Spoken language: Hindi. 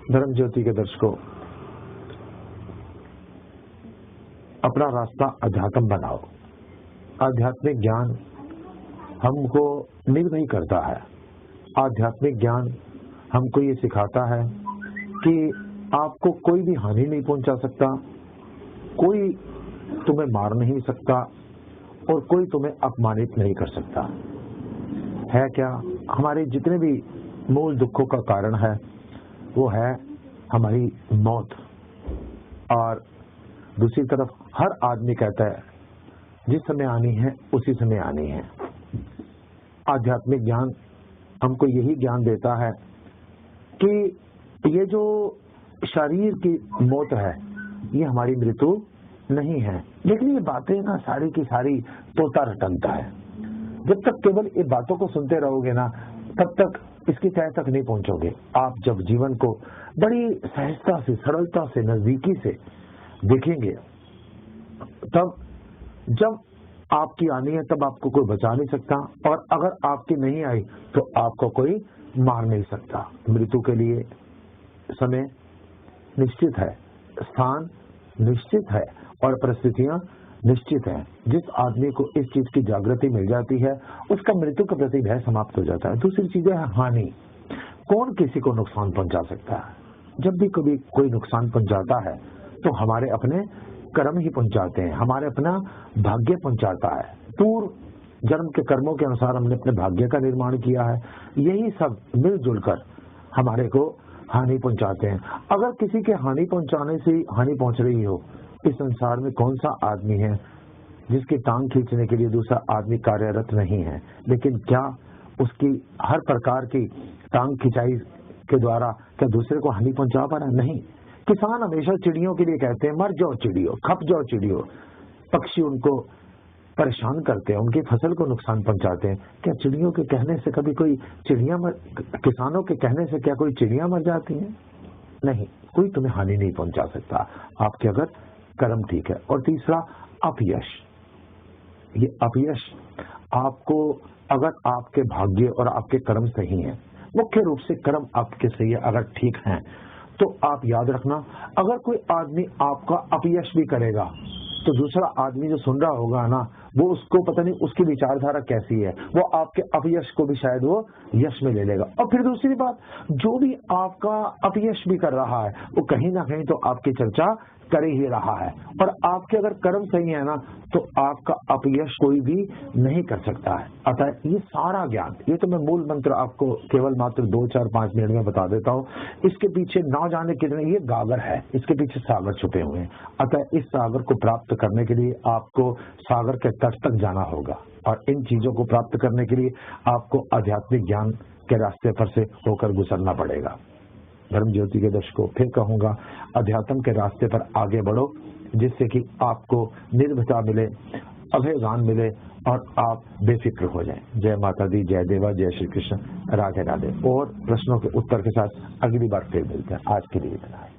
धर्म ज्योति के दर्शकों, अपना रास्ता अध्यात्म बनाओ। आध्यात्मिक ज्ञान हमको निर्भय करता है। आध्यात्मिक ज्ञान हमको ये सिखाता है कि आपको कोई भी हानि नहीं पहुंचा सकता, कोई तुम्हें मार नहीं सकता और कोई तुम्हें अपमानित नहीं कर सकता। है क्या? हमारे जितने भी मूल दुखों का कारण है वो है हमारी मौत। और दूसरी तरफ हर आदमी कहता है जिस समय आनी है उसी समय आनी है। आध्यात्मिक ज्ञान हमको यही ज्ञान देता है कि ये जो शरीर की मौत है ये हमारी मृत्यु नहीं है। लेकिन ये बातें ना सारी की सारी तोता रटनता है। जब तक केवल ये बातों को सुनते रहोगे ना तब तक इसकी तह तक नहीं पहुंचोगे। आप जब जीवन को बड़ी सहजता से, सरलता से, नजदीकी से देखेंगे, तब जब आपकी आनी है तब आपको कोई बचा नहीं सकता, और अगर आपकी नहीं आई तो आपको कोई मार नहीं सकता। मृत्यु के लिए समय निश्चित है, स्थान निश्चित है और परिस्थितियां निश्चित है। जिस आदमी को इस चीज की जागृति मिल जाती है उसका मृत्यु के प्रति भय समाप्त हो जाता है। दूसरी चीज है हानि। कौन किसी को नुकसान पहुंचा सकता है? जब भी कभी कोई नुकसान पहुंचाता है तो हमारे अपने कर्म ही पहुंचाते हैं, हमारे अपना भाग्य पहुंचाता है। पूर्व जन्म के कर्मों के अनुसार हमने अपने भाग्य का निर्माण किया है। यही सब मिलजुल कर हमारे को हानि पहुंचाते हैं। अगर किसी के हानि पहुंचाने से हानि पहुंच रही हो, इस संसार में कौन सा आदमी है जिसकी टांग खींचने के लिए दूसरा आदमी कार्यरत नहीं है? लेकिन क्या उसकी हर प्रकार की टांग खिंचाई के द्वारा क्या दूसरे को हानि पहुंचा पा रहा है? नहीं। किसान हमेशा चिड़ियों के लिए कहते हैं मर जाओ चिड़ियों, खप जाओ चिड़ियों। पक्षी उनको परेशान करते हैं, उनकी फसल को नुकसान पहुंचाते हैं। क्या चिड़ियों के कहने से कभी कोई किसानों के कहने से क्या कोई चिड़ियां मर जाती हैं? नहीं, कोई तुम्हें हानि नहीं पहुंचा सकता आपके अगर कर्म ठीक है। और तीसरा अपयश। ये अपयश आपको, अगर आपके भाग्य और आपके कर्म सही हैं, मुख्य रूप से कर्म आपके सही है, अगर ठीक हैं, तो आप याद रखना, अगर कोई आदमी आपका अपयश भी करेगा तो दूसरा आदमी जो सुन रहा होगा ना, वो उसको पता नहीं उसकी विचारधारा कैसी है, वो आपके अपयश को भी शायद वो यश में ले लेगा। और फिर दूसरी बात, जो भी आपका अपयश भी कर रहा है वो कहीं ना कहीं तो आपकी चर्चा कर ही रहा है। और आपके अगर कर्म सही है ना तो आपका अपयश कोई भी नहीं कर सकता है। अतः ये सारा ज्ञान, ये तो मैं मूल मंत्र आपको केवल मात्र 2, 4, 5 मिनट में बता देता हूँ। इसके पीछे ना जाने कितने ये गागर है, इसके पीछे सागर छुपे हुए हैं। अतः इस सागर को प्राप्त करने के लिए आपको सागर के तट तक जाना होगा, और इन चीजों को प्राप्त करने के लिए आपको आध्यात्मिक ज्ञान के रास्ते पर से होकर गुजरना पड़ेगा। धर्म ज्योति के दर्शकों, फिर कहूंगा, अध्यात्म के रास्ते पर आगे बढ़ो, जिससे कि आपको निर्भयता मिले, अभयदान मिले और आप बेफिक्र हो जाएं। जय माता दी, जय देवा, जय श्री कृष्ण, राधे राधे। और प्रश्नों के उत्तर के साथ अगली बार फिर मिलते हैं। आज के लिए इतना है।